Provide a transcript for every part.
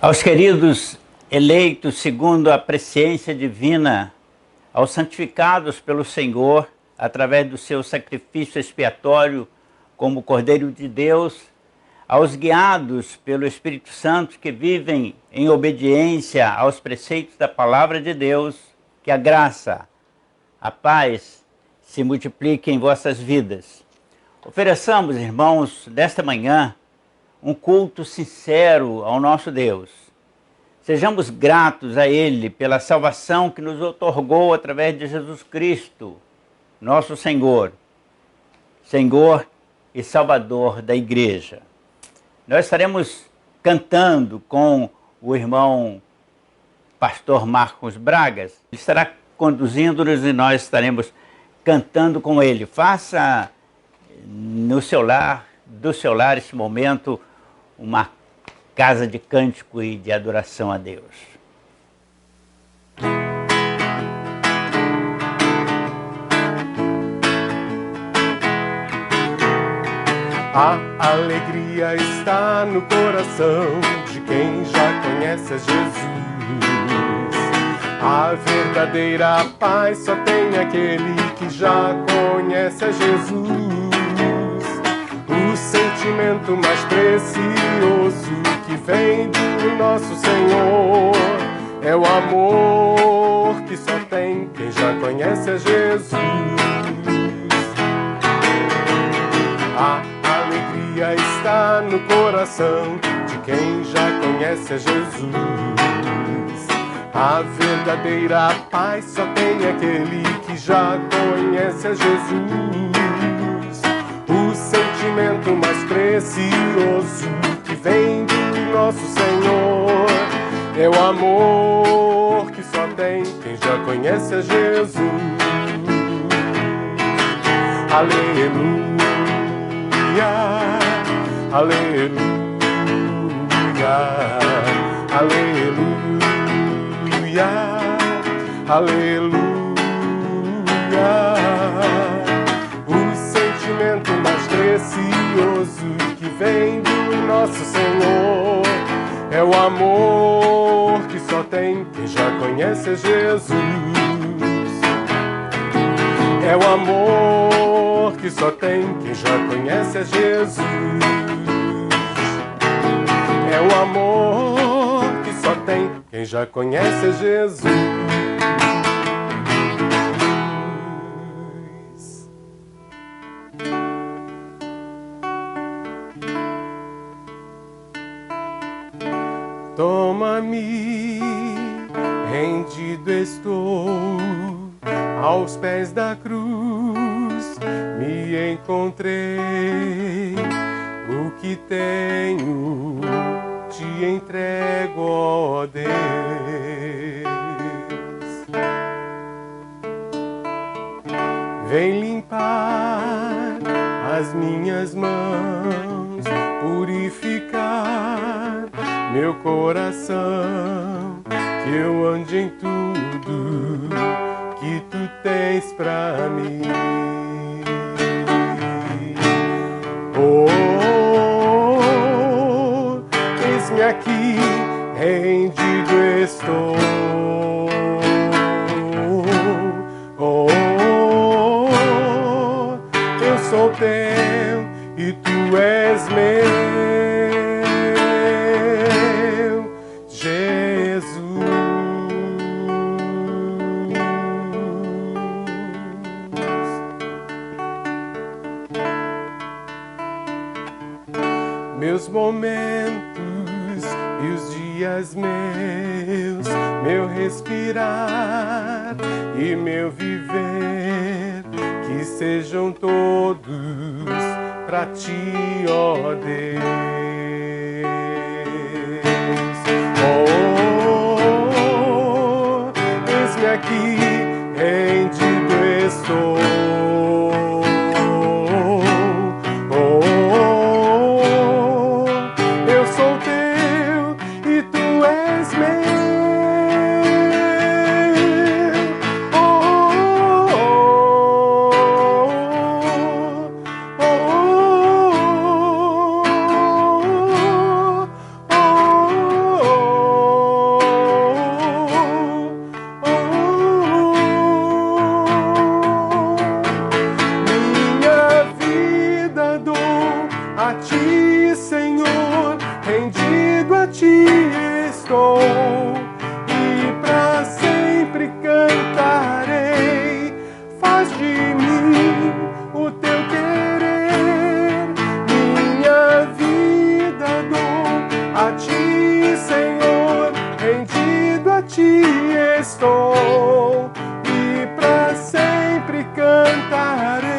Aos queridos eleitos segundo a presciência divina, aos santificados pelo Senhor, através do seu sacrifício expiatório como Cordeiro de Deus, aos guiados pelo Espírito Santo que vivem em obediência aos preceitos da Palavra de Deus, que a graça, a paz se multiplique em vossas vidas. Ofereçamos, irmãos, desta manhã, um culto sincero ao nosso Deus. Sejamos gratos a Ele pela salvação que nos otorgou através de Jesus Cristo, nosso Senhor, Senhor e Salvador da Igreja. Nós estaremos cantando com o irmão pastor Marcos Bragas. Ele estará conduzindo-nos e nós estaremos cantando com ele. Faça no seu lar, do seu lar, esse momento, uma casa de cântico e de adoração a Deus. A alegria está no coração de quem já conhece a Jesus. A verdadeira paz só tem aquele que já conhece a Jesus. O sentimento mais precioso que vem do nosso Senhor é o amor que só tem quem já conhece a Jesus. A alegria está no coração de quem já conhece a Jesus. A verdadeira paz só tem aquele que já conhece a Jesus. O sentimento mais precioso que vem do nosso Senhor é o amor que só tem quem já conhece a Jesus. Aleluia, aleluia, aleluia, aleluia. O sentimento mais precioso que vem do nosso Senhor é o amor que só tem quem já conhece a Jesus. É o amor que só tem quem já conhece a Jesus. É o amor que só tem quem já conhece a Jesus. Toma-me, rendido estou aos pés da cruz, me encontrei, o que tenho te entrego, ó Deus. Vem limpar as minhas mãos, purificar meu coração, que eu ande em tudo que tu tens pra mim. Oh, eis-me aqui, rendido estou. Oh, eu sou teu e tu és meu. Meus momentos e os dias meus, meu respirar e meu viver, que sejam todos pra ti, ó Deus. Oh, eis-me aqui, rendido estou. Oh, ti estou e para sempre cantarei. Faz de mim o teu querer, minha vida dou a ti, Senhor, rendido a ti estou e para sempre cantarei.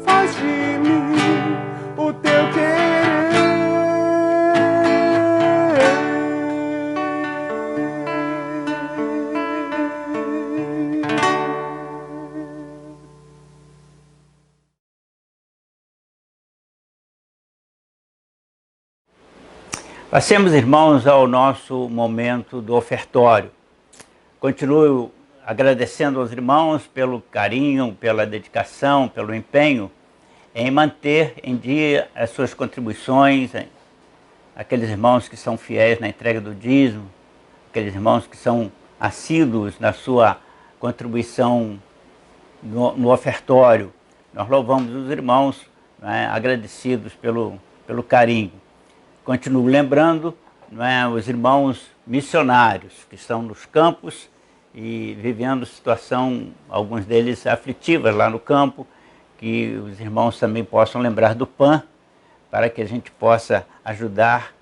Faz de mim o teu querer. Passemos, irmãos, ao nosso momento do ofertório. Continuo agradecendo aos irmãos pelo carinho, pela dedicação, pelo empenho em manter em dia as suas contribuições, aqueles irmãos que são fiéis na entrega do dízimo, aqueles irmãos que são assíduos na sua contribuição no ofertório. Nós louvamos os irmãos, né, agradecidos pelo carinho. Continuo lembrando, né, os irmãos missionários que estão nos campos e vivendo situação, alguns deles aflitivas lá no campo, que os irmãos também possam lembrar do PAN, para que a gente possa ajudar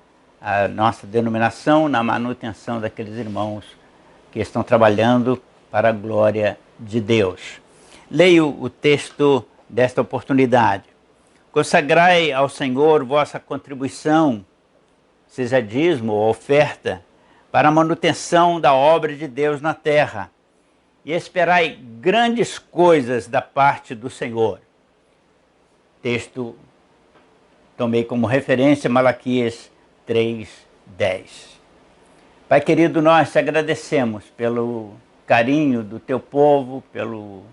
a nossa denominação na manutenção daqueles irmãos que estão trabalhando para a glória de Deus. Leio o texto desta oportunidade. Consagrai ao Senhor vossa contribuição, seja dízimo ou oferta, para a manutenção da obra de Deus na terra, e esperai grandes coisas da parte do Senhor. Texto tomei como referência Malaquias 3:10. Pai querido, nós te agradecemos pelo carinho do teu povo, pelo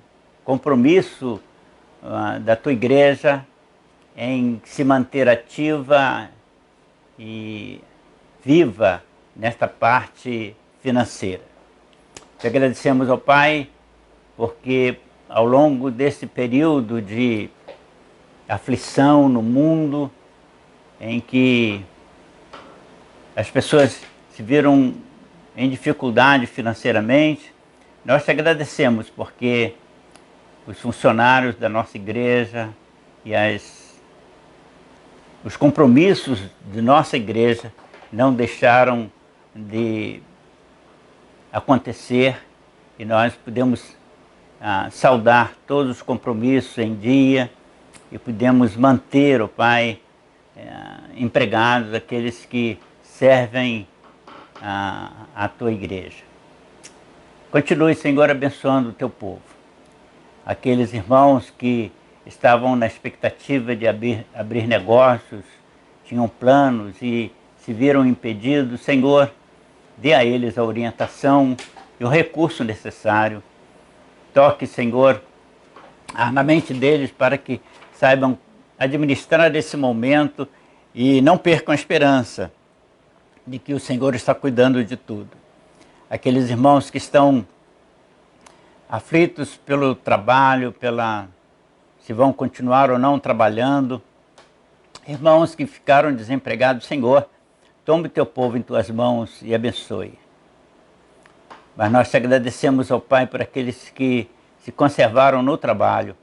compromisso da tua igreja em se manter ativa e viva nesta parte financeira. Te agradecemos, ó Pai, porque ao longo desse período de aflição no mundo, em que as pessoas se viram em dificuldade financeiramente, nós te agradecemos porque os funcionários da nossa igreja e os compromissos de nossa igreja não deixaram de acontecer e nós podemos saudar todos os compromissos em dia e podemos manter, ó Pai, empregados aqueles que servem a tua igreja. Continue, Senhor, abençoando o teu povo. Aqueles irmãos que estavam na expectativa de abrir negócios, tinham planos e se viram impedidos, Senhor, dê a eles a orientação e o recurso necessário. Toque, Senhor, na mente deles para que saibam administrar esse momento e não percam a esperança de que o Senhor está cuidando de tudo. Aqueles irmãos que estão aflitos pelo trabalho, se vão continuar ou não trabalhando, irmãos que ficaram desempregados, Senhor, tome teu povo em tuas mãos e abençoe. Mas nós te agradecemos, ó Pai, por aqueles que se conservaram no trabalho,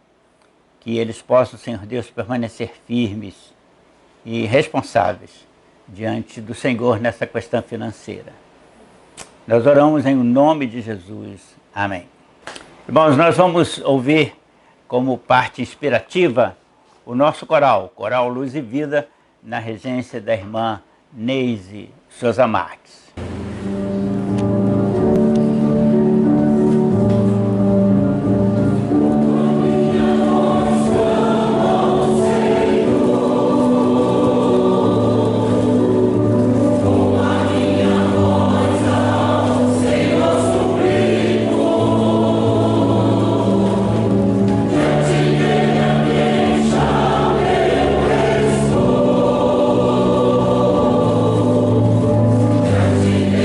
que eles possam, Senhor Deus, permanecer firmes e responsáveis diante do Senhor nessa questão financeira. Nós oramos em nome de Jesus. Amém. Irmãos, nós vamos ouvir como parte inspirativa o nosso coral, Coral Luz e Vida, na regência da irmã Neise Souza Marques. Yeah.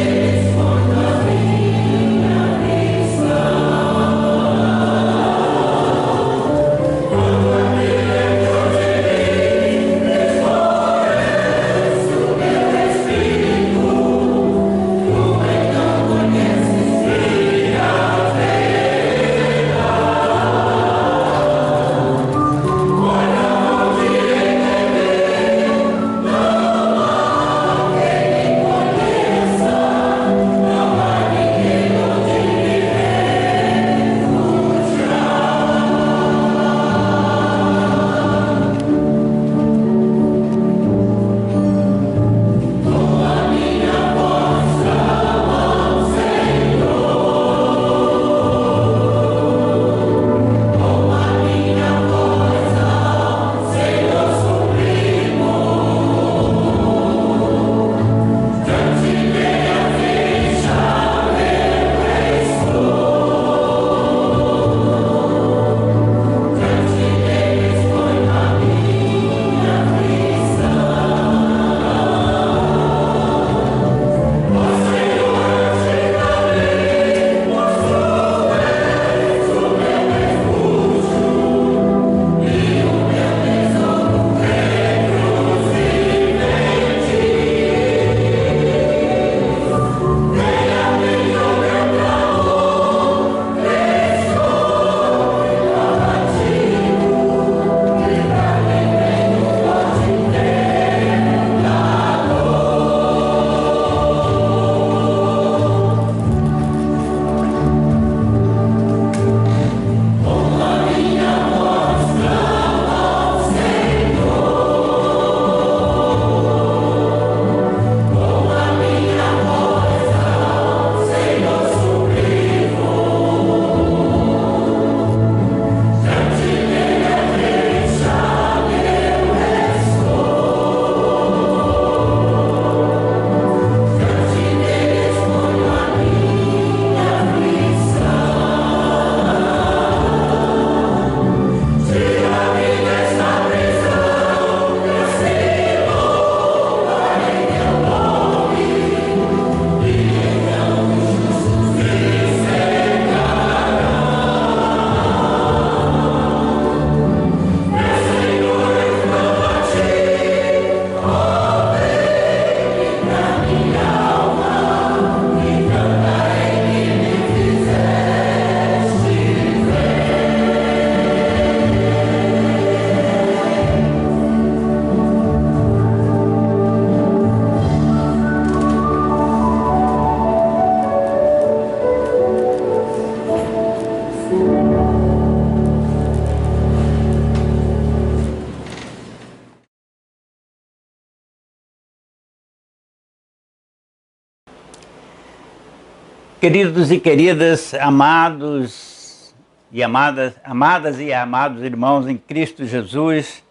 Queridos e queridas, amados e amadas e amados irmãos em Cristo Jesus,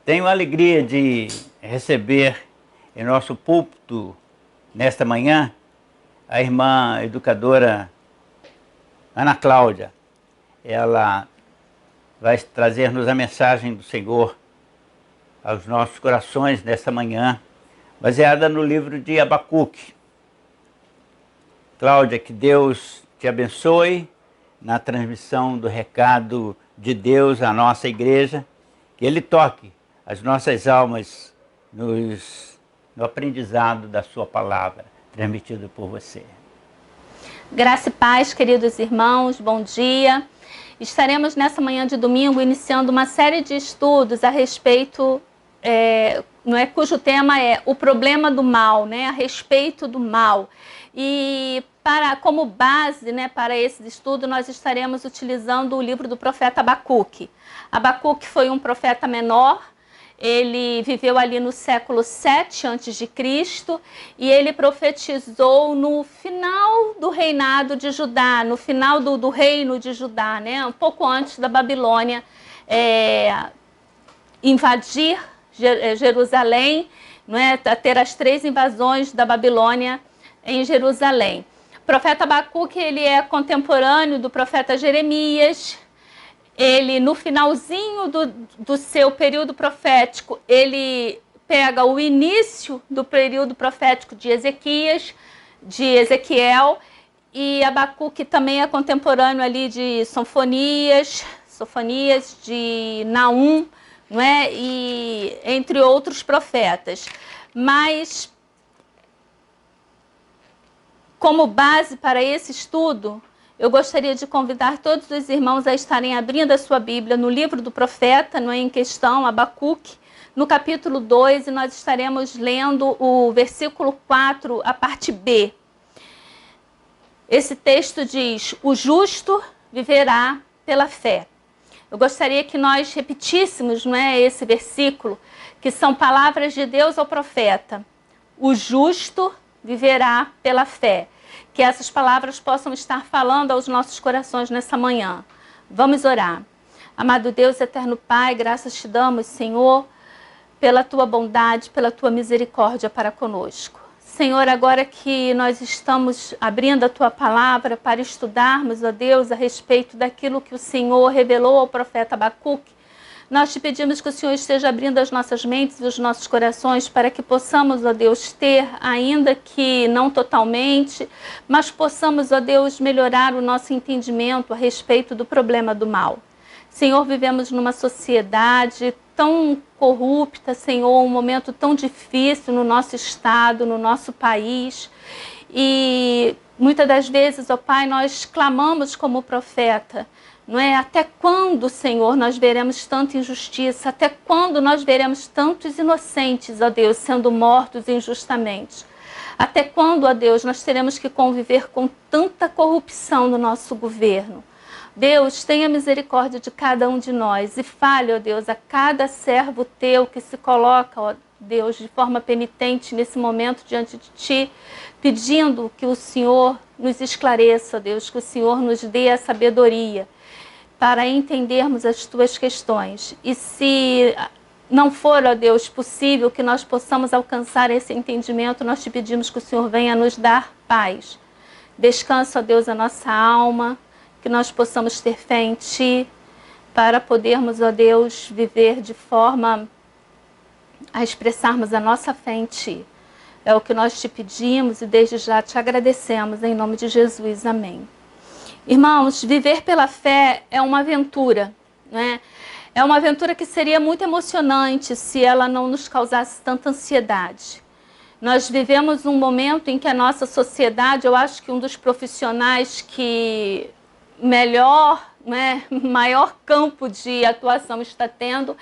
tenho a alegria de receber em nosso púlpito, nesta manhã, a irmã educadora Ana Cláudia. Ela vai trazer-nos a mensagem do Senhor aos nossos corações nesta manhã, baseada no livro de Abacuque. Cláudia, que Deus te abençoe na transmissão do recado de Deus à nossa igreja, que Ele toque as nossas almas no aprendizado da sua palavra, transmitido por você. Graça e paz, queridos irmãos, bom dia. Estaremos nessa manhã de domingo iniciando uma série de estudos a respeito, cujo tema é o problema do mal, a respeito do mal. E como base para esse estudo, nós estaremos utilizando o livro do profeta Abacuque. Abacuque foi um profeta menor, ele viveu ali no século 7 a.C. e ele profetizou no final do reinado de Judá, no final do reino de Judá, um pouco antes da Babilônia invadir Jerusalém, ter as 3 invasões da Babilônia em Jerusalém. O profeta Abacuque, ele é contemporâneo do profeta Jeremias. Ele, no finalzinho do seu período profético, ele pega o início do período profético de Ezequiel, e Abacuque também é contemporâneo ali de Sofonias, de Naum, e entre outros profetas. Mas, como base para esse estudo, eu gostaria de convidar todos os irmãos a estarem abrindo a sua Bíblia no livro do profeta, em questão, Abacuque, no capítulo 2, e nós estaremos lendo o versículo 4, a parte B. Esse texto diz: o justo viverá pela fé. Eu gostaria que nós repetíssemos esse versículo, que são palavras de Deus ao profeta. O justo viverá pela fé. Que essas palavras possam estar falando aos nossos corações nessa manhã. Vamos orar. Amado Deus, eterno Pai, graças te damos, Senhor, pela tua bondade, pela tua misericórdia para conosco. Senhor, agora que nós estamos abrindo a tua palavra para estudarmos, ó Deus, a respeito daquilo que o Senhor revelou ao profeta Abacuque, nós te pedimos que o Senhor esteja abrindo as nossas mentes e os nossos corações para que possamos, ó Deus, ter, ainda que não totalmente, mas possamos, ó Deus, melhorar o nosso entendimento a respeito do problema do mal. Senhor, vivemos numa sociedade tão corrupta, Senhor, um momento tão difícil no nosso estado, no nosso país. E muitas das vezes, ó Pai, nós clamamos como profeta, até quando, Senhor, nós veremos tanta injustiça? Até quando nós veremos tantos inocentes, ó Deus, sendo mortos injustamente? Até quando, ó Deus, nós teremos que conviver com tanta corrupção no nosso governo? Deus, tenha misericórdia de cada um de nós e fale, ó Deus, a cada servo teu que se coloca, ó Deus, de forma penitente nesse momento diante de ti, pedindo que o Senhor nos esclareça, ó Deus, que o Senhor nos dê a sabedoria para entendermos as tuas questões. E se não for, ó Deus, possível que nós possamos alcançar esse entendimento, nós te pedimos que o Senhor venha nos dar paz. Descansa, ó Deus, a nossa alma, que nós possamos ter fé em ti, para podermos, ó Deus, viver de forma a expressarmos a nossa fé em ti. É o que nós te pedimos e desde já te agradecemos, em nome de Jesus. Amém. Irmãos, viver pela fé é uma aventura, É uma aventura que seria muito emocionante se ela não nos causasse tanta ansiedade. Nós vivemos um momento em que a nossa sociedade, eu acho que um dos profissionais que maior campo de atuação está tendo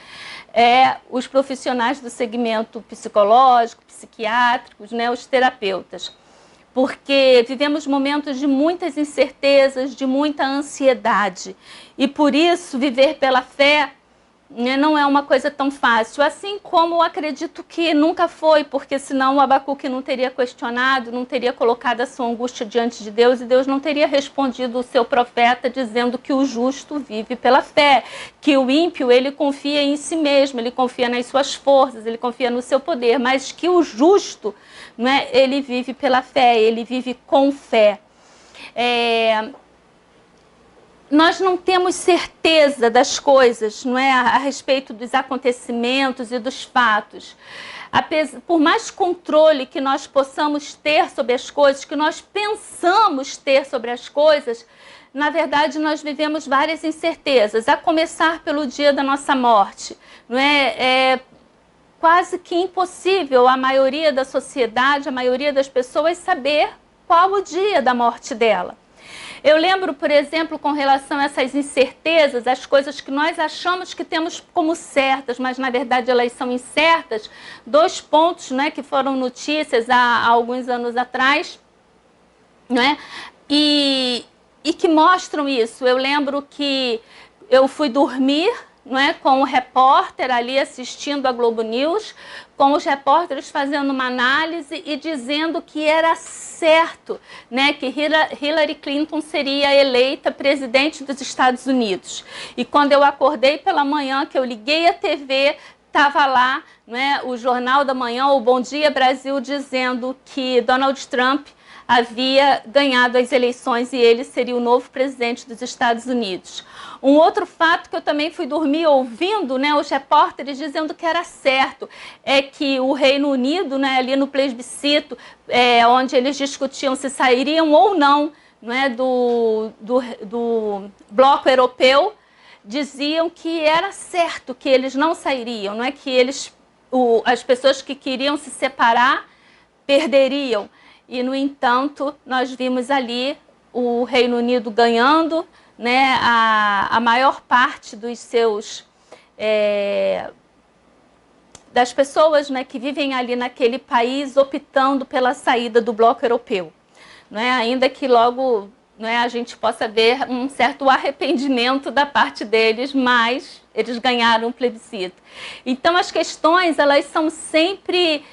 é os profissionais do segmento psicológico, psiquiátricos, os terapeutas. Porque vivemos momentos de muitas incertezas, de muita ansiedade. E por isso, viver pela fé né? Não é uma coisa tão fácil, assim como eu acredito que nunca foi, porque senão o Abacuque não teria questionado, não teria colocado a sua angústia diante de Deus, e Deus não teria respondido o seu profeta dizendo que o justo vive pela fé, que o ímpio ele confia em si mesmo, ele confia nas suas forças, ele confia no seu poder, mas que o justo, né, ele vive pela fé, ele vive com fé. Nós não temos certeza das coisas, não é, a respeito dos acontecimentos e dos fatos. Por mais controle que nós possamos ter sobre as coisas, que nós pensamos ter sobre as coisas, na verdade nós vivemos várias incertezas, a começar pelo dia da nossa morte. Não é? É quase que impossível a maioria da sociedade, a maioria das pessoas saber qual o dia da morte dela. Eu lembro, por exemplo, com relação a essas incertezas, as coisas que nós achamos que temos como certas, mas na verdade elas são incertas, 2 pontos, né, que foram notícias há alguns anos atrás, né, e que mostram isso. Eu lembro que eu fui dormir, não é, com o repórter ali assistindo a Globo News, com os repórteres fazendo uma análise e dizendo que era certo, né, que Hillary Clinton seria eleita presidente dos Estados Unidos. E quando eu acordei pela manhã, que eu liguei a TV, estava lá, né, o Jornal da Manhã, o Bom Dia Brasil, dizendo que Donald Trump havia ganhado as eleições e ele seria o novo presidente dos Estados Unidos. Um outro fato que eu também fui dormir ouvindo, né, os repórteres dizendo que era certo, é que o Reino Unido, né, ali no plebiscito, onde eles discutiam se sairiam ou não, né, do bloco europeu, diziam que era certo que eles não sairiam, não é, que as pessoas que queriam se separar perderiam. E, no entanto, nós vimos ali o Reino Unido ganhando, né, a maior parte dos seus, das pessoas, né, que vivem ali naquele país optando pela saída do bloco europeu. Né, ainda que logo, né, a gente possa ver um certo arrependimento da parte deles, mas eles ganharam o plebiscito. Então as questões, elas são sempre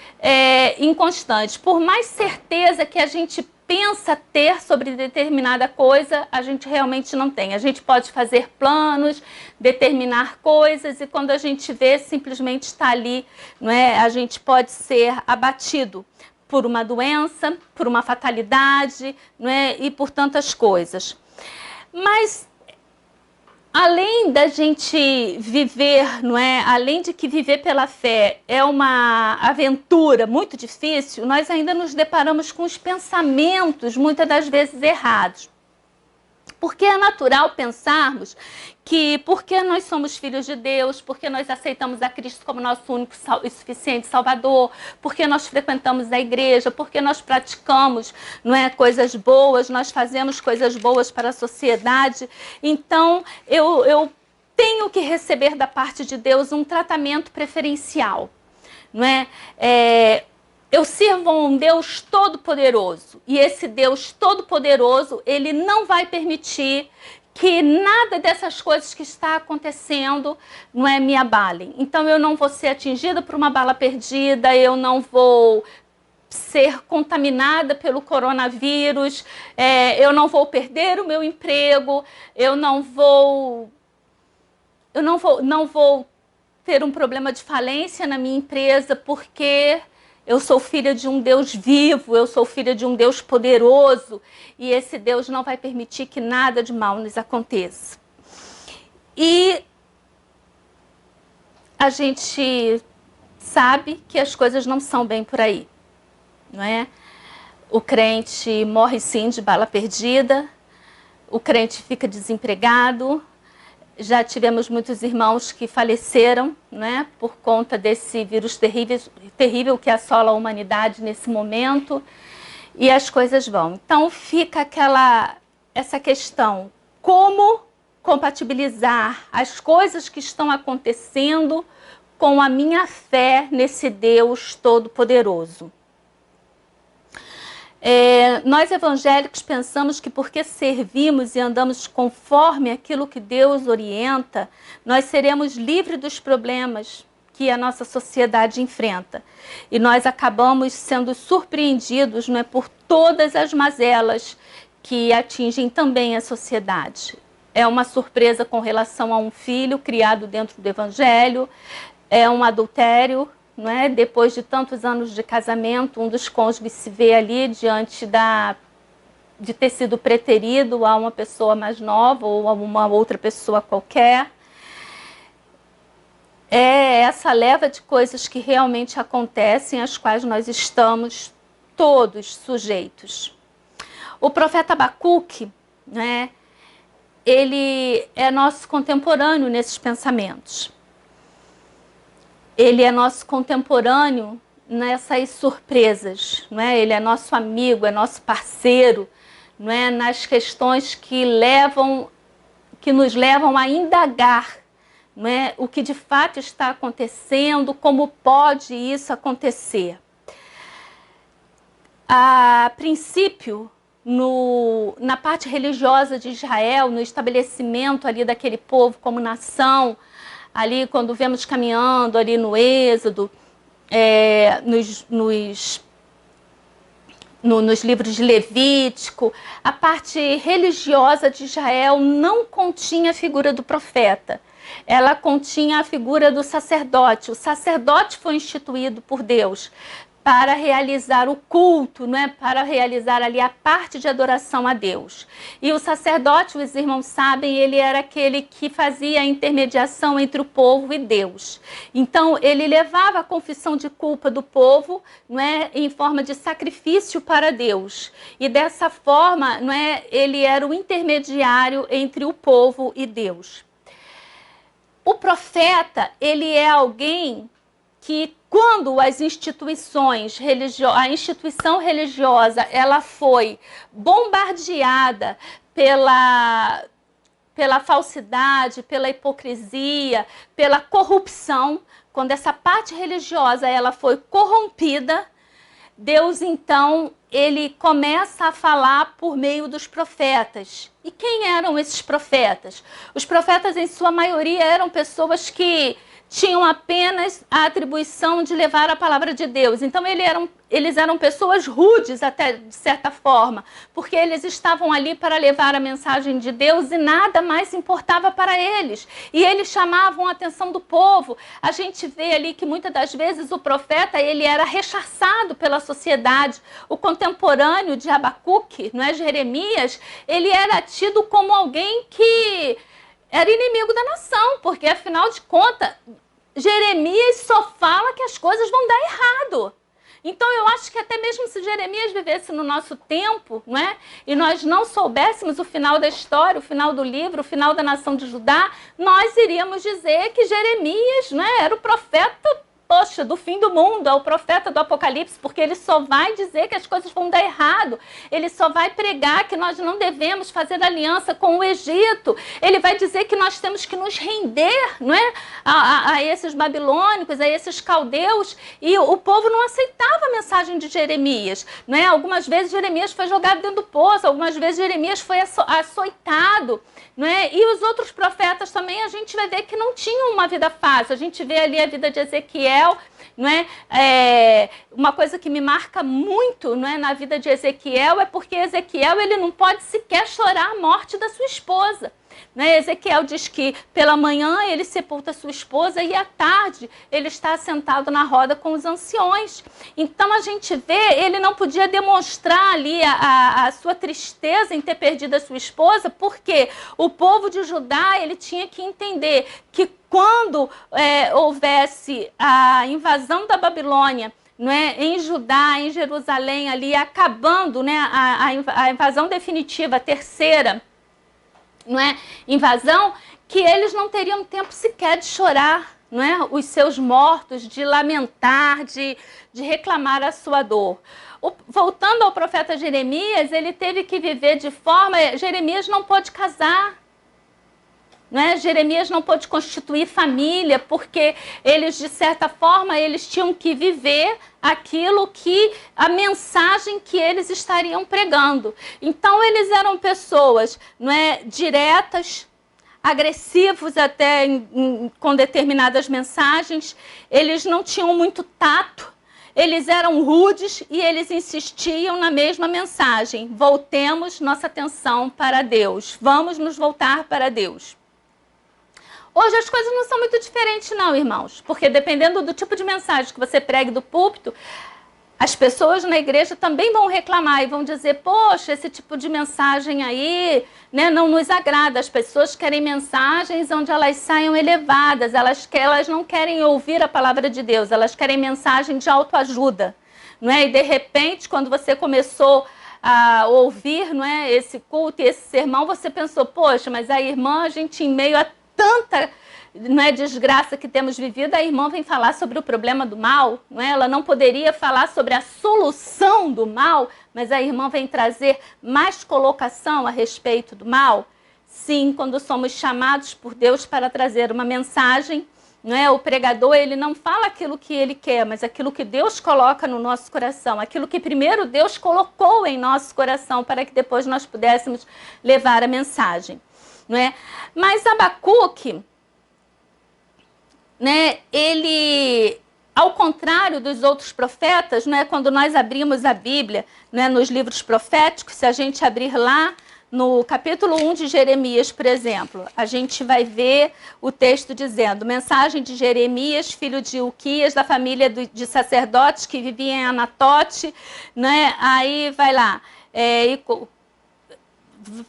inconstantes. Por mais certeza que a gente pensa ter sobre determinada coisa, a gente realmente não tem. A gente pode fazer planos, determinar coisas, e quando a gente vê, simplesmente está ali, não é? A gente pode ser abatido por uma doença, por uma fatalidade, não é? E por tantas coisas. Mas além da gente viver, não é? Além de que viver pela fé é uma aventura muito difícil, nós ainda nos deparamos com os pensamentos, muitas das vezes errados. Porque é natural pensarmos que porque nós somos filhos de Deus, porque nós aceitamos a Cristo como nosso único e suficiente Salvador, porque nós frequentamos a igreja, porque nós praticamos, não é, coisas boas, nós fazemos coisas boas para a sociedade, então eu tenho que receber da parte de Deus um tratamento preferencial, não é? Eu sirvo a um Deus todo-poderoso, e esse Deus todo-poderoso, ele não vai permitir que nada dessas coisas que está acontecendo, não é, me abalem. Então eu não vou ser atingida por uma bala perdida, eu não vou ser contaminada pelo coronavírus, eu não vou perder o meu emprego, eu não vou ter um problema de falência na minha empresa, porque eu sou filha de um Deus vivo, eu sou filha de um Deus poderoso, e esse Deus não vai permitir que nada de mal nos aconteça. E a gente sabe que as coisas não são bem por aí, não é? O crente morre sim de bala perdida, o crente fica desempregado. Já tivemos muitos irmãos que faleceram, né, por conta desse vírus terrível que assola a humanidade nesse momento, e as coisas vão. Então fica essa questão, como compatibilizar as coisas que estão acontecendo com a minha fé nesse Deus Todo-Poderoso. Nós evangélicos pensamos que porque servimos e andamos conforme aquilo que Deus orienta, nós seremos livres dos problemas que a nossa sociedade enfrenta. E nós acabamos sendo surpreendidos, não é, por todas as mazelas que atingem também a sociedade. É uma surpresa com relação a um filho criado dentro do evangelho, é um adultério, não é? Depois de tantos anos de casamento, um dos cônjuges se vê ali diante de ter sido preterido a uma pessoa mais nova ou a uma outra pessoa qualquer. É essa leva de coisas que realmente acontecem, às quais nós estamos todos sujeitos. O profeta Abacuque, né, ele é nosso contemporâneo nesses pensamentos. Ele é nosso contemporâneo nessas surpresas, não é? Ele é nosso amigo, é nosso parceiro, não é? Nas questões que nos levam a indagar, não é? O que de fato está acontecendo, como pode isso acontecer. A princípio, na parte religiosa de Israel, no estabelecimento ali daquele povo como nação, ali quando vemos caminhando ali no Êxodo, nos livros de Levítico, a parte religiosa de Israel não continha a figura do profeta. Ela continha a figura do sacerdote. O sacerdote foi instituído por Deus para realizar o culto, não é? Para realizar ali a parte de adoração a Deus. E o sacerdote, os irmãos sabem, ele era aquele que fazia a intermediação entre o povo e Deus. Então, ele levava a confissão de culpa do povo, não é? Em forma de sacrifício para Deus. E dessa forma, não é? Ele era o intermediário entre o povo e Deus. O profeta, ele é alguém que, quando a instituição religiosa ela foi bombardeada pela falsidade, pela hipocrisia, pela corrupção, quando essa parte religiosa ela foi corrompida, Deus então ele começa a falar por meio dos profetas. E quem eram esses profetas? Os profetas, em sua maioria, eram pessoas que tinham apenas a atribuição de levar a palavra de Deus. Então eles eram pessoas rudes até de certa forma, porque eles estavam ali para levar a mensagem de Deus e nada mais importava para eles. E eles chamavam a atenção do povo. A gente vê ali que muitas das vezes o profeta ele era rechaçado pela sociedade. O contemporâneo de Abacuque, não é, Jeremias, ele era tido como alguém que era inimigo da nação, porque afinal de contas, Jeremias só fala que as coisas vão dar errado. Então eu acho que até mesmo se Jeremias vivesse no nosso tempo, não é? E nós não soubéssemos o final da história, o final do livro, o final da nação de Judá, nós iríamos dizer que Jeremias, não é, era o profeta, poxa, do fim do mundo, é o profeta do Apocalipse, porque ele só vai dizer que as coisas vão dar errado. Ele só vai pregar que nós não devemos fazer aliança com o Egito. Ele vai dizer que nós temos que nos render, não é? a esses babilônicos, a esses caldeus. E o povo não aceitava a mensagem de Jeremias, não é? Algumas vezes Jeremias foi jogado dentro do poço, algumas vezes Jeremias foi açoitado, não é? E os outros profetas também a gente vai ver que não tinham uma vida fácil. A gente vê ali a vida de Ezequiel, não é? Uma coisa que me marca muito, não é, na vida de Ezequiel é porque Ezequiel ele não pode sequer chorar a morte da sua esposa. Né? Ezequiel diz que pela manhã ele sepulta sua esposa e à tarde ele está sentado na roda com os anciões. Então a gente vê, ele não podia demonstrar ali a sua tristeza em ter perdido a sua esposa, porque o povo de Judá ele tinha que entender que quando houvesse a invasão da Babilônia, não é, em Judá, em Jerusalém, ali acabando, né, a invasão definitiva, a terceira, não é, invasão, que eles não teriam tempo sequer de chorar, não é, os seus mortos, de lamentar, de reclamar a sua dor. Voltando ao profeta Jeremias, ele teve que viver de forma... Jeremias não pôde casar. não é? Jeremias não pôde constituir família, porque eles, de certa forma, eles tinham que viver aquilo que, a mensagem que eles estariam pregando. Então, eles eram pessoas, não é, diretas, agressivos até com determinadas mensagens, eles não tinham muito tato, eles eram rudes e eles insistiam na mesma mensagem. Voltemos nossa atenção para Deus, vamos nos voltar para Deus. Hoje as coisas não são muito diferentes não, irmãos, porque dependendo do tipo de mensagem que você pregue do púlpito, as pessoas na igreja também vão reclamar e vão dizer, poxa, esse tipo de mensagem aí, né, não nos agrada. As pessoas querem mensagens onde elas saiam elevadas, elas não querem ouvir a palavra de Deus, elas querem mensagem de autoajuda, não é? E de repente, quando você começou a ouvir, não é, esse culto e esse sermão, você pensou, poxa, mas a irmã, a gente em meio a tanta, não é, desgraça que temos vivido, a irmã vem falar sobre o problema do mal, não é? Ela não poderia falar sobre a solução do mal, mas a irmã vem trazer mais colocação a respeito do mal. Sim, quando somos chamados por Deus para trazer uma mensagem, não é? O pregador, ele não fala aquilo que ele quer, mas aquilo que Deus coloca no nosso coração, aquilo que primeiro Deus colocou em nosso coração para que depois nós pudéssemos levar a mensagem, não é? Mas Abacuque, né, ele, ao contrário dos outros profetas, né, quando nós abrimos a Bíblia, né, nos livros proféticos, se a gente abrir lá no capítulo 1 de Jeremias, por exemplo, a gente vai ver o texto dizendo, mensagem de Jeremias, filho de Uquias, da família de sacerdotes que vivia em Anatote, né, aí vai lá,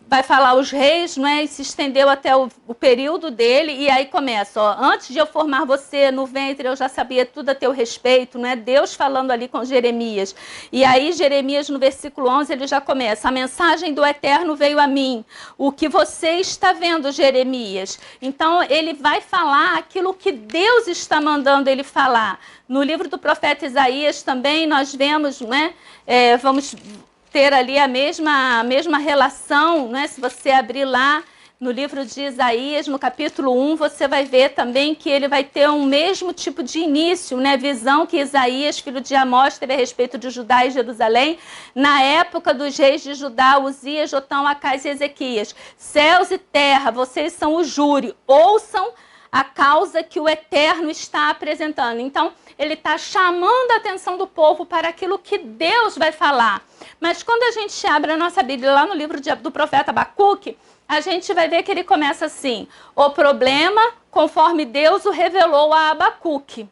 vai falar os reis, não é? E se estendeu até o período dele, e aí começa, ó, antes de eu formar você no ventre, eu já sabia tudo a teu respeito, não é? Deus falando ali com Jeremias. E aí Jeremias, no versículo 11, ele já começa, a mensagem do Eterno veio a mim, o que você está vendo, Jeremias? Então, ele vai falar aquilo que Deus está mandando ele falar. No livro do profeta Isaías também nós vemos, não é? Vamos ter ali a mesma relação, né? Se você abrir lá no livro de Isaías, no capítulo 1, você vai ver também que ele vai ter um mesmo tipo de início, né? Visão que Isaías, filho de Amós, teve a respeito de Judá e Jerusalém, na época dos reis de Judá, Uzias, Jotão, Acás e Ezequias. Céus e terra, vocês são o júri, ouçam a causa que o Eterno está apresentando. Então, ele está chamando a atenção do povo para aquilo que Deus vai falar. Mas quando a gente abre a nossa Bíblia lá no livro do profeta Abacuque, a gente vai ver que ele começa assim, o problema conforme Deus o revelou a Abacuque.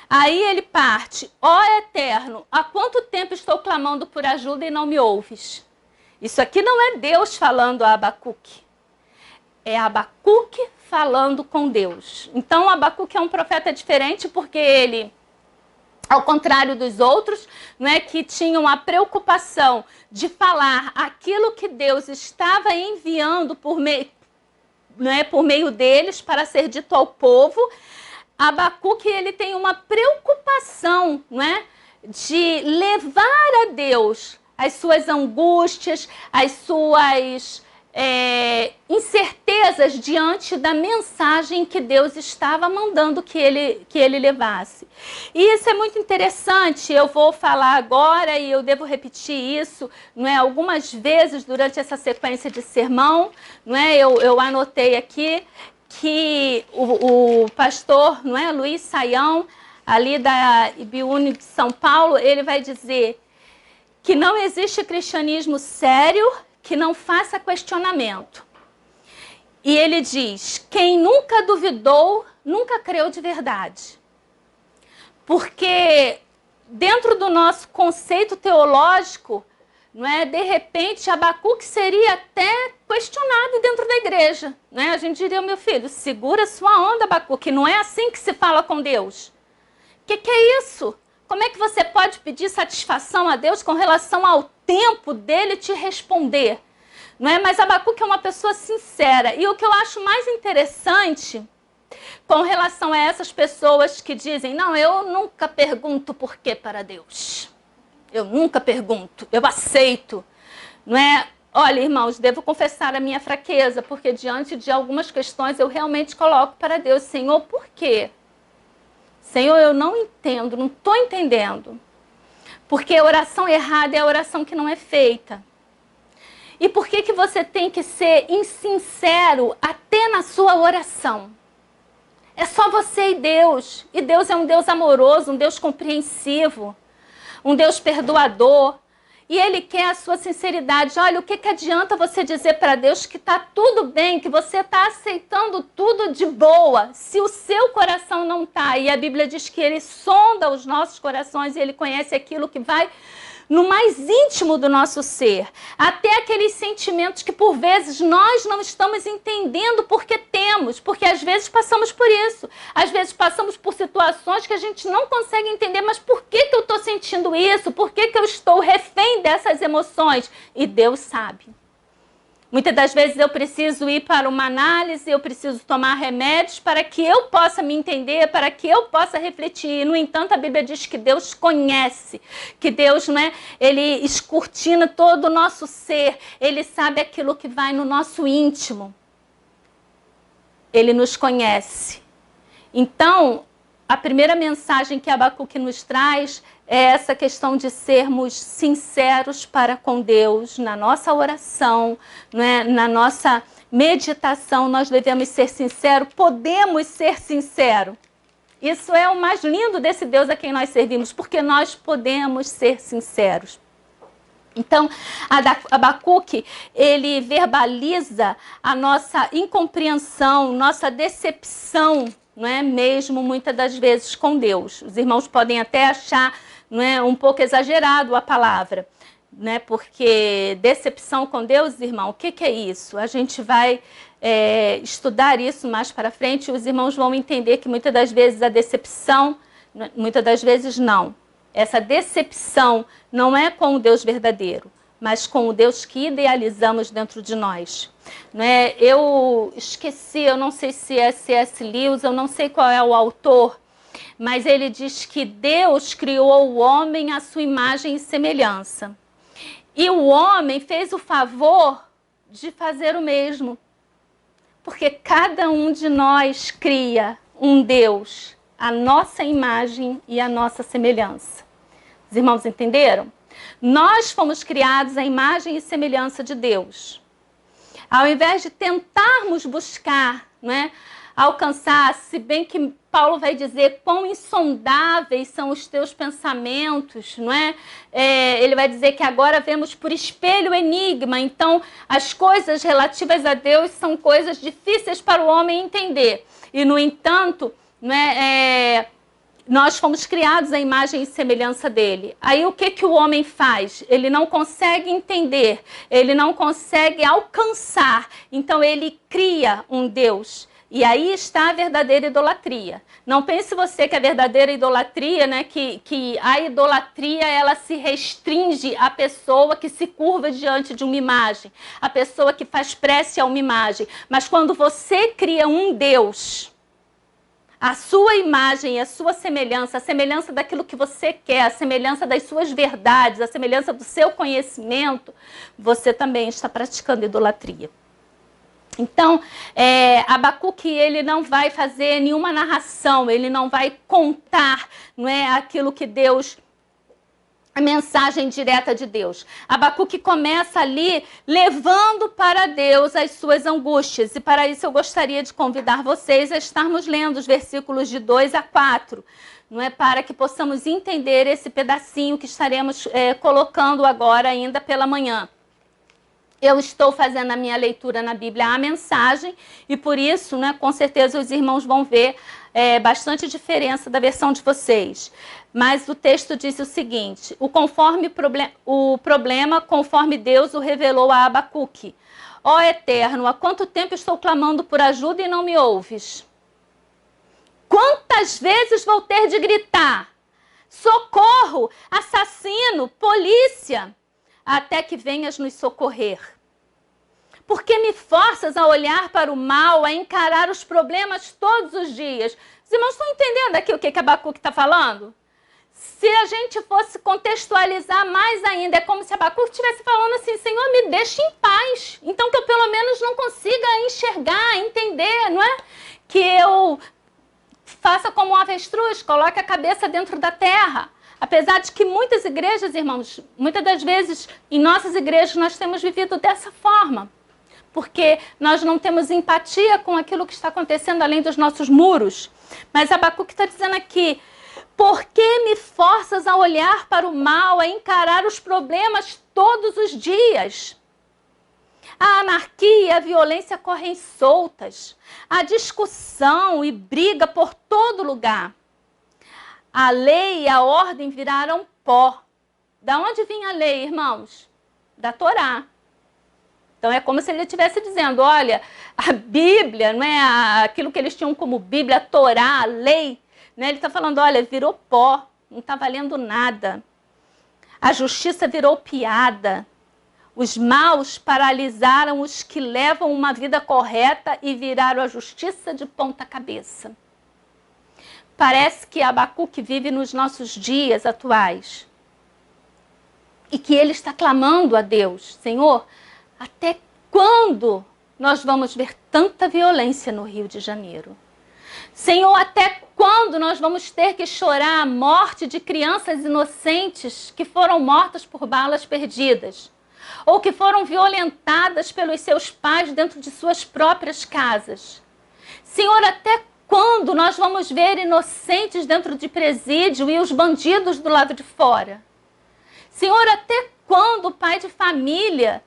Aí ele parte, ó Eterno, há quanto tempo estou clamando por ajuda e não me ouves? Isso aqui não é Deus falando a Abacuque, é Abacuque falando com Deus. Então Abacuque é um profeta diferente porque ele, ao contrário dos outros, não é, que tinham a preocupação de falar aquilo que Deus estava enviando por meio deles para ser dito ao povo, Abacuque ele tem uma preocupação, não é, de levar a Deus as suas angústias, as suas incertezas diante da mensagem que Deus estava mandando que ele levasse. E isso é muito interessante, eu vou falar agora e eu devo repetir isso, não é, algumas vezes durante essa sequência de sermão, não é, eu anotei aqui que o pastor, não é, Luiz Saião, ali da Ibiúne de São Paulo, ele vai dizer que não existe cristianismo sério que não faça questionamento. E ele diz, quem nunca duvidou, nunca creu de verdade. Porque dentro do nosso conceito teológico, não é, de repente, Abacuque seria até questionado dentro da igreja. Não é? A gente diria, meu filho, segura sua onda, Abacuque, não é assim que se fala com Deus. O que é isso? Como é que você pode pedir satisfação a Deus com relação ao tempo dele te responder? Não é? Mas Abacuque é uma pessoa sincera. E o que eu acho mais interessante com relação a essas pessoas que dizem, não, eu nunca pergunto por que para Deus. Eu nunca pergunto, eu aceito. Não é? Olha, irmãos, devo confessar a minha fraqueza, porque diante de algumas questões eu realmente coloco para Deus, Senhor, por quê? Senhor, eu não entendo, não estou entendendo. Porque a oração errada é a oração que não é feita. E por que você tem que ser insincero até na sua oração? É só você e Deus. E Deus é um Deus amoroso, um Deus compreensivo, um Deus perdoador. E Ele quer a sua sinceridade. Olha, o que adianta você dizer para Deus que está tudo bem, que você está aceitando tudo de boa, se o seu coração não está? E a Bíblia diz que Ele sonda os nossos corações e Ele conhece aquilo que vai no mais íntimo do nosso ser. Até aqueles sentimentos que por vezes nós não estamos entendendo porque temos, porque às vezes passamos por isso. Às vezes passamos por situações que a gente não consegue entender, mas por que eu estou sentindo isso? Por que eu estou refém dessas emoções? E Deus sabe. Muitas das vezes eu preciso ir para uma análise, eu preciso tomar remédios para que eu possa me entender, para que eu possa refletir. No entanto, a Bíblia diz que Deus conhece, que Deus, Ele escrutina todo o nosso ser, Ele sabe aquilo que vai no nosso íntimo. Ele nos conhece. Então, a primeira mensagem que Abacuque nos traz é essa questão de sermos sinceros para com Deus, na nossa oração, na nossa meditação, nós devemos ser sinceros, podemos ser sinceros. Isso é o mais lindo desse Deus a quem nós servimos, porque nós podemos ser sinceros. Então, Abacuque, ele verbaliza a nossa incompreensão, nossa decepção, mesmo muitas das vezes com Deus. Os irmãos podem até achar um pouco exagerado a palavra, porque decepção com Deus, irmão, o que é isso? A gente vai estudar isso mais para frente e os irmãos vão entender que muitas das vezes a decepção, muitas das vezes não. Essa decepção não é com o Deus verdadeiro, mas com o Deus que idealizamos dentro de nós. Eu esqueci, eu não sei se é C.S. Lewis, eu não sei qual é o autor, mas ele diz que Deus criou o homem à sua imagem e semelhança. E o homem fez o favor de fazer o mesmo. Porque cada um de nós cria um Deus, a nossa imagem e a nossa semelhança. Os irmãos entenderam? Nós fomos criados à imagem e semelhança de Deus. Ao invés de tentarmos buscar, alcançar, se bem que Paulo vai dizer quão insondáveis são os teus pensamentos, Ele vai dizer que agora vemos por espelho enigma, então as coisas relativas a Deus são coisas difíceis para o homem entender. E, no entanto, nós fomos criados à imagem e semelhança dele. Aí o que o homem faz? Ele não consegue entender, ele não consegue alcançar, então ele cria um Deus. E aí está a verdadeira idolatria. Não pense você que a verdadeira idolatria, que a idolatria ela se restringe à pessoa que se curva diante de uma imagem, a pessoa que faz prece a uma imagem. Mas quando você cria um Deus, a sua imagem e a sua semelhança, a semelhança daquilo que você quer, a semelhança das suas verdades, a semelhança do seu conhecimento, você também está praticando idolatria. Então, Abacuque, ele não vai fazer nenhuma narração, ele não vai contar, aquilo que Deus, a mensagem direta de Deus. Abacuque começa ali levando para Deus as suas angústias. E para isso eu gostaria de convidar vocês a estarmos lendo os versículos de 2 a 4, para que possamos entender esse pedacinho que estaremos colocando agora ainda pela manhã. Eu estou fazendo a minha leitura na Bíblia, a mensagem, e por isso, com certeza os irmãos vão ver bastante diferença da versão de vocês. Mas o texto diz o seguinte: o problema conforme Deus o revelou a Abacuque. Ó Eterno, há quanto tempo estou clamando por ajuda e não me ouves? Quantas vezes vou ter de gritar? Socorro, assassino, polícia! Até que venhas nos socorrer. Por que me forças a olhar para o mal, a encarar os problemas todos os dias? Os irmãos estão entendendo aqui o que Abacuque está falando? se a gente fosse contextualizar mais ainda, é como se Abacuque estivesse falando assim, Senhor, me deixe em paz. Então que eu pelo menos não consiga enxergar, entender, não é? Que eu faça como um avestruz, coloque a cabeça dentro da terra. Apesar de que muitas igrejas, irmãos, muitas das vezes em nossas igrejas nós temos vivido dessa forma. Porque nós não temos empatia com aquilo que está acontecendo além dos nossos muros. Mas Abacuque está dizendo aqui, por que me forças a olhar para o mal, a encarar os problemas todos os dias? A anarquia e a violência correm soltas. A discussão e briga por todo lugar. A lei e a ordem viraram pó. Da onde vinha a lei, irmãos? Da Torá. Então é como se ele estivesse dizendo, olha, a Bíblia, não é aquilo que eles tinham como Bíblia, a Torá, a lei, né? Ele está falando, olha, virou pó, não está valendo nada. A justiça virou piada. Os maus paralisaram os que levam uma vida correta e viraram a justiça de ponta cabeça. Parece que Abacuque vive nos nossos dias atuais. E que ele está clamando a Deus, Senhor, até quando nós vamos ver tanta violência no Rio de Janeiro? Senhor, até quando nós vamos ter que chorar a morte de crianças inocentes que foram mortas por balas perdidas? Ou que foram violentadas pelos seus pais dentro de suas próprias casas? Senhor, até quando nós vamos ver inocentes dentro de presídio e os bandidos do lado de fora? Senhor, até quando o pai de família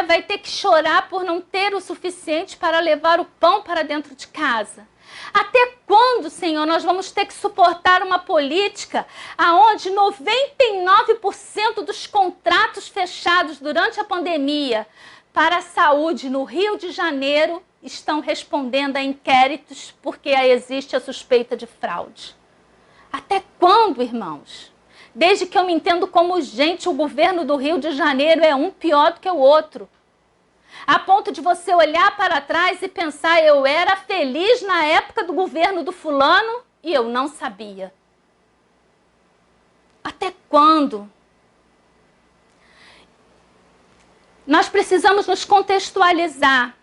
vai ter que chorar por não ter o suficiente para levar o pão para dentro de casa? Até quando, Senhor, nós vamos ter que suportar uma política onde 99% dos contratos fechados durante a pandemia para a saúde no Rio de Janeiro estão respondendo a inquéritos porque existe a suspeita de fraude? Até quando, irmãos? Desde que eu me entendo como gente, o governo do Rio de Janeiro é um pior do que o outro. A ponto de você olhar para trás e pensar, eu era feliz na época do governo do fulano e eu não sabia. Até quando? Nós precisamos nos contextualizar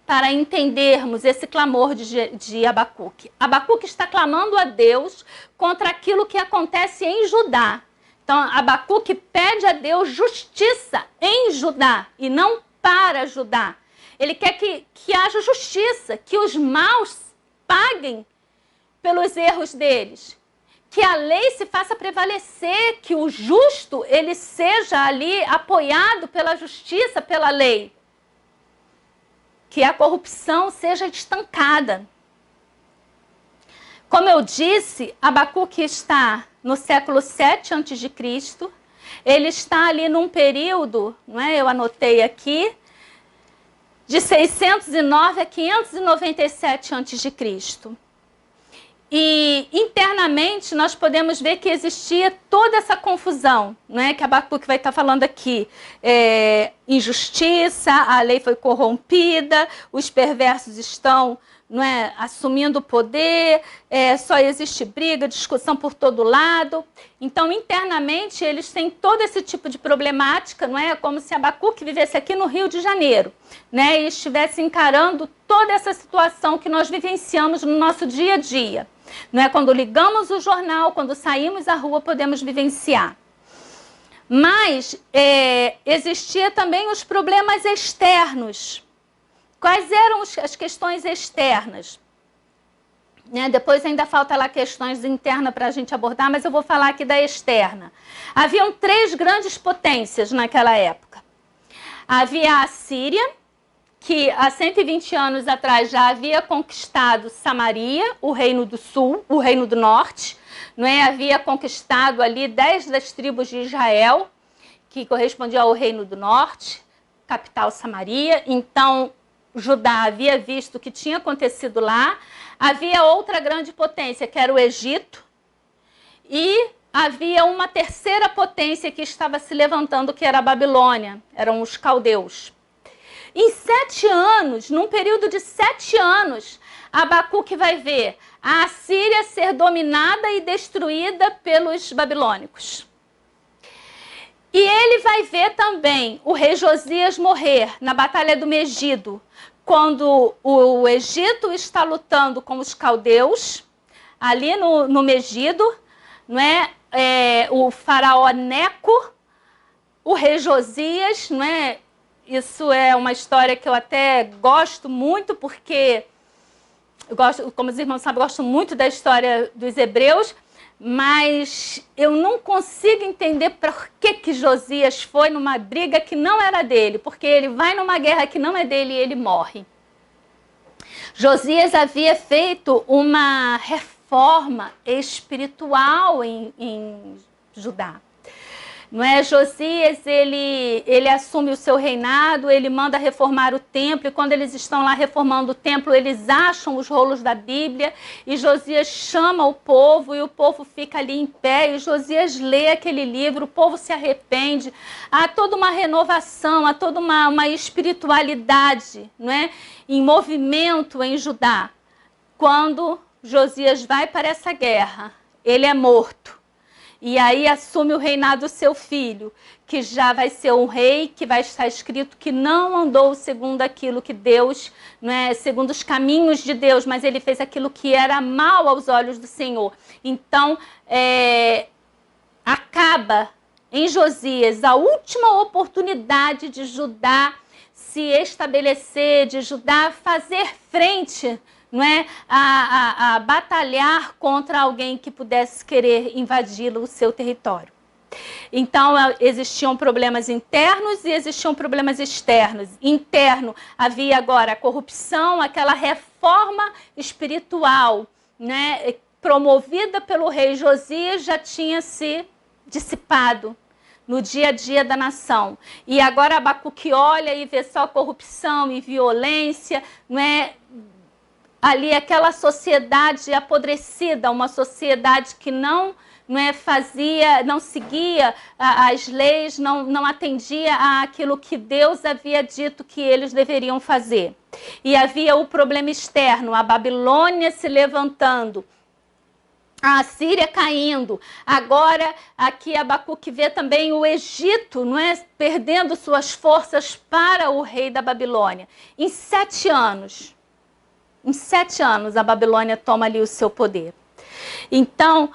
para entendermos esse clamor de Abacuque. Abacuque está clamando a Deus contra aquilo que acontece em Judá. Então, Abacuque pede a Deus justiça em Judá e não para Judá. Ele quer que haja justiça, que os maus paguem pelos erros deles. Que a lei se faça prevalecer, que o justo ele seja ali apoiado pela justiça, pela lei. Que a corrupção seja estancada. Como eu disse, Abacuque está no século 7 a.C., ele está ali num período, eu anotei aqui, de 609 a 597 a.C. E internamente nós podemos ver que existia toda essa confusão, que Abacuque vai estar falando aqui. Injustiça, a lei foi corrompida, os perversos estão assumindo o poder, só existe briga, discussão por todo lado. Então, internamente, eles têm todo esse tipo de problemática, como se Abacuque vivesse aqui no Rio de Janeiro, e estivesse encarando toda essa situação que nós vivenciamos no nosso dia a dia. Quando ligamos o jornal, quando saímos à rua, podemos vivenciar. Mas existia também os problemas externos. Quais eram as questões externas? Depois ainda falta lá questões internas para a gente abordar, mas eu vou falar aqui da externa. Haviam 3 grandes potências naquela época. Havia a Síria, que há 120 anos atrás já havia conquistado Samaria, o reino do sul, o reino do norte, havia conquistado ali 10 das tribos de Israel, que correspondia ao reino do norte, capital Samaria. Então, Judá havia visto o que tinha acontecido lá. Havia outra grande potência, que era o Egito, e havia uma terceira potência que estava se levantando, que era a Babilônia, eram os caldeus. Em 7 anos, num período de 7 anos, Abacuque vai ver a Assíria ser dominada e destruída pelos babilônicos. E ele vai ver também o rei Josias morrer na Batalha do Megido, quando o Egito está lutando com os caldeus, ali no Megido, não é? O faraó Neco, o rei Josias, não é? Isso é uma história que eu até gosto muito, porque, como os irmãos sabem, eu gosto muito da história dos hebreus, mas eu não consigo entender por que Josias foi numa briga que não era dele, porque ele vai numa guerra que não é dele e ele morre. Josias havia feito uma reforma espiritual em Judá. Não é? Josias, ele assume o seu reinado, ele manda reformar o templo, e quando eles estão lá reformando o templo, eles acham os rolos da Bíblia, e Josias chama o povo, e o povo fica ali em pé, e Josias lê aquele livro, o povo se arrepende, há toda uma renovação, há toda uma espiritualidade, não é? Em movimento em Judá. Quando Josias vai para essa guerra, ele é morto. E aí assume o reinado do seu filho, que já vai ser um rei, que vai estar escrito que não andou segundo aquilo que Deus, não é, segundo os caminhos de Deus, mas ele fez aquilo que era mal aos olhos do Senhor. Então, acaba em Josias a última oportunidade de Judá se estabelecer, de Judá fazer frente, não é, a batalhar contra alguém que pudesse querer invadir o seu território. Então, existiam problemas internos e existiam problemas externos. Interno, havia agora a corrupção, aquela reforma espiritual, né, promovida pelo rei Josias, já tinha se dissipado no dia a dia da nação. E agora Abacuque olha e vê só corrupção e violência, não é? Ali aquela sociedade apodrecida, uma sociedade que não seguia as leis, não atendia àquilo que Deus havia dito que eles deveriam fazer. E havia o problema externo, a Babilônia se levantando, a Assíria caindo. Agora, aqui Abacuque vê também o Egito, não é, perdendo suas forças para o rei da Babilônia. Em 7 anos, a Babilônia toma ali o seu poder. Então,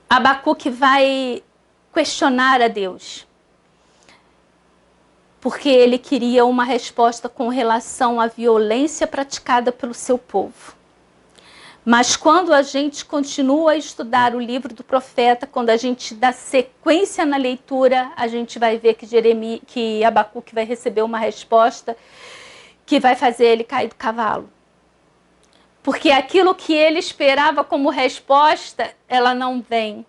Abacuque vai questionar a Deus, porque ele queria uma resposta com relação à violência praticada pelo seu povo. Mas quando a gente continua a estudar o livro do profeta, quando a gente dá sequência na leitura, a gente vai ver que Abacuque vai receber uma resposta que vai fazer ele cair do cavalo. Porque aquilo que ele esperava como resposta, ela não vem.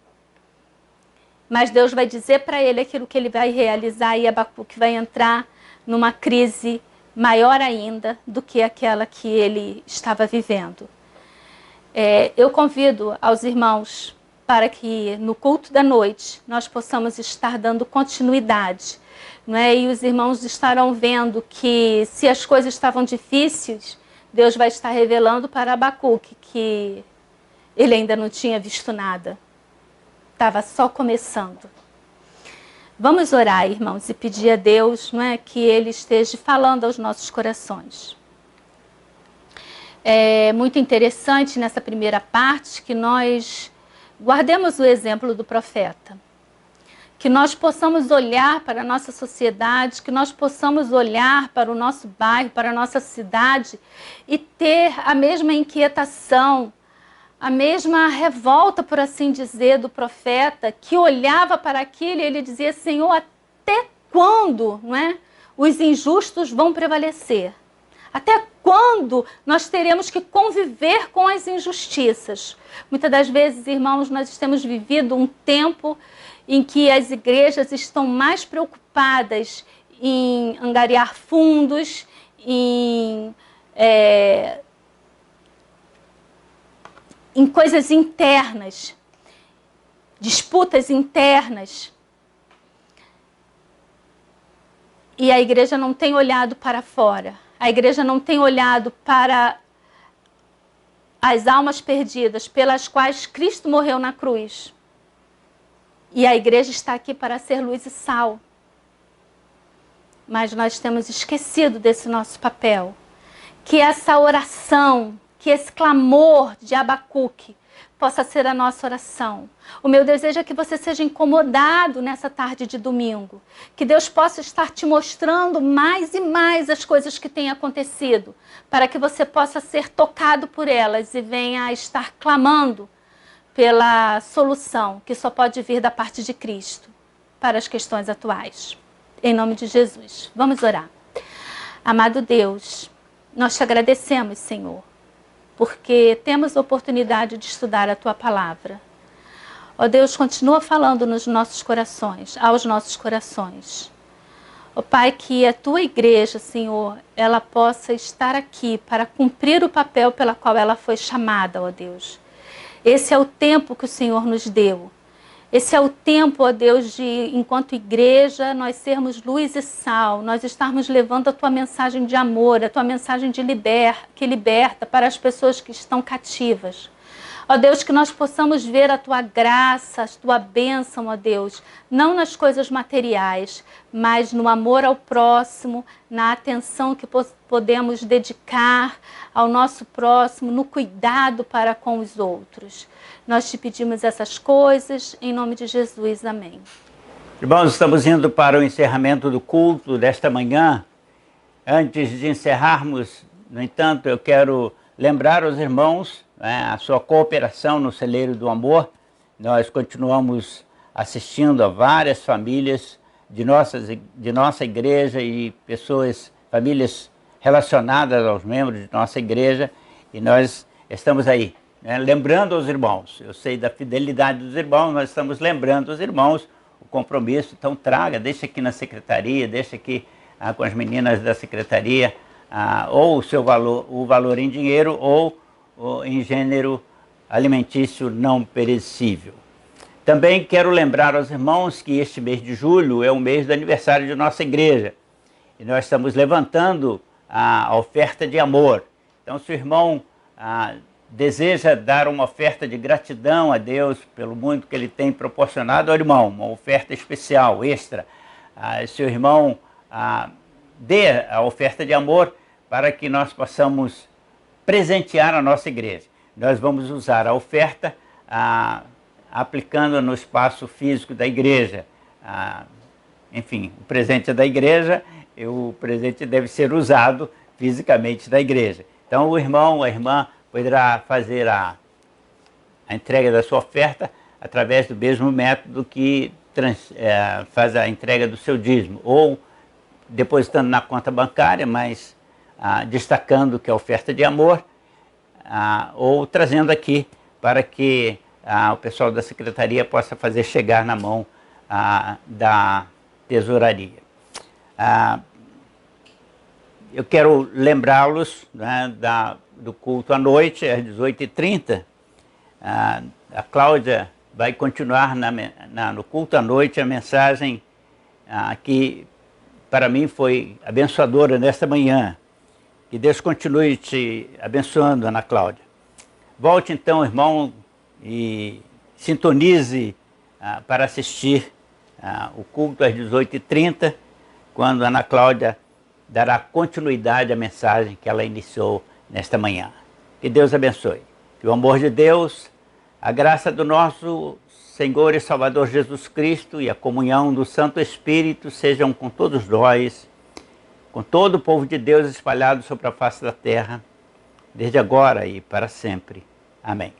Mas Deus vai dizer para ele aquilo que ele vai realizar, e Abacuque vai entrar numa crise maior ainda do que aquela que ele estava vivendo. Eu convido aos irmãos para que no culto da noite nós possamos estar dando continuidade, não é? E os irmãos estarão vendo que se as coisas estavam difíceis, Deus vai estar revelando para Abacuque que ele ainda não tinha visto nada, estava só começando. Vamos orar, irmãos, e pedir a Deus, não é, que Ele esteja falando aos nossos corações. É muito interessante nessa primeira parte que nós guardemos o exemplo do profeta. Que nós possamos olhar para a nossa sociedade, que nós possamos olhar para o nosso bairro, para a nossa cidade e ter a mesma inquietação, a mesma revolta, por assim dizer, do profeta, que olhava para aquilo e ele dizia: Senhor, até quando, não é, os injustos vão prevalecer? Até quando nós teremos que conviver com as injustiças? Muitas das vezes, irmãos, nós temos vivido um tempo em que as igrejas estão mais preocupadas em angariar fundos, em coisas internas, disputas internas. E a igreja não tem olhado para fora. A igreja não tem olhado para as almas perdidas pelas quais Cristo morreu na cruz. E a igreja está aqui para ser luz e sal. Mas nós temos esquecido desse nosso papel. Que essa oração, que esse clamor de Abacuque possa ser a nossa oração. O meu desejo é que você seja incomodado nessa tarde de domingo. Que Deus possa estar te mostrando mais e mais as coisas que têm acontecido, para que você possa ser tocado por elas e venha a estar clamando pela solução que só pode vir da parte de Cristo para as questões atuais. Em nome de Jesus. Vamos orar. Amado Deus, nós te agradecemos, Senhor, porque temos a oportunidade de estudar a Tua Palavra. Ó Deus, continua falando nos nossos corações, aos nossos corações. Ó Pai, que a Tua igreja, Senhor, ela possa estar aqui para cumprir o papel pela qual ela foi chamada, ó Deus. Esse é o tempo que o Senhor nos deu. Esse é o tempo, ó Deus, de, enquanto igreja, nós sermos luz e sal, nós estarmos levando a Tua mensagem de amor, a Tua mensagem que liberta para as pessoas que estão cativas. Ó Deus, que nós possamos ver a Tua graça, a Tua bênção, ó Deus, não nas coisas materiais, mas no amor ao próximo, na atenção que podemos dedicar ao nosso próximo, no cuidado para com os outros. Nós te pedimos essas coisas, em nome de Jesus. Amém. Irmãos, estamos indo para o encerramento do culto desta manhã. Antes de encerrarmos, no entanto, eu quero lembrar aos irmãos a sua cooperação no Celeiro do Amor. Nós continuamos assistindo a várias famílias de nossa igreja e famílias relacionadas aos membros de nossa igreja, e nós estamos aí, lembrando aos irmãos. Eu sei da fidelidade dos irmãos, nós estamos lembrando aos irmãos o compromisso. Então deixa aqui na secretaria, deixa aqui com as meninas da secretaria, ou o valor em dinheiro ou em gênero alimentício não perecível. Também quero lembrar aos irmãos que este mês de julho é o mês do aniversário de nossa igreja. E nós estamos levantando a oferta de amor. Então, se o irmão deseja dar uma oferta de gratidão a Deus pelo muito que Ele tem proporcionado ao irmão, uma oferta especial, extra, se o irmão dê a oferta de amor para que nós possamos presentear a nossa igreja. Nós vamos usar a oferta aplicando no espaço físico da igreja. Enfim, o presente é da igreja, e o presente deve ser usado fisicamente da igreja. Então o irmão, a irmã poderá fazer a entrega da sua oferta através do mesmo método que faz a entrega do seu dízimo, ou depositando na conta bancária, mas destacando que é oferta de amor, ou trazendo aqui para que o pessoal da secretaria possa fazer chegar na mão da tesouraria. Eu quero lembrá-los do culto à noite, às 18h30. A Cláudia vai continuar no culto à noite a mensagem que para mim foi abençoadora nesta manhã. Que Deus continue te abençoando, Ana Cláudia. Volte então, irmão, e sintonize para assistir o culto às 18h30, quando a Ana Cláudia dará continuidade à mensagem que ela iniciou nesta manhã. Que Deus abençoe. Que o amor de Deus, a graça do nosso Senhor e Salvador Jesus Cristo e a comunhão do Santo Espírito sejam com todos nós, com todo o povo de Deus espalhado sobre a face da terra, desde agora e para sempre. Amém.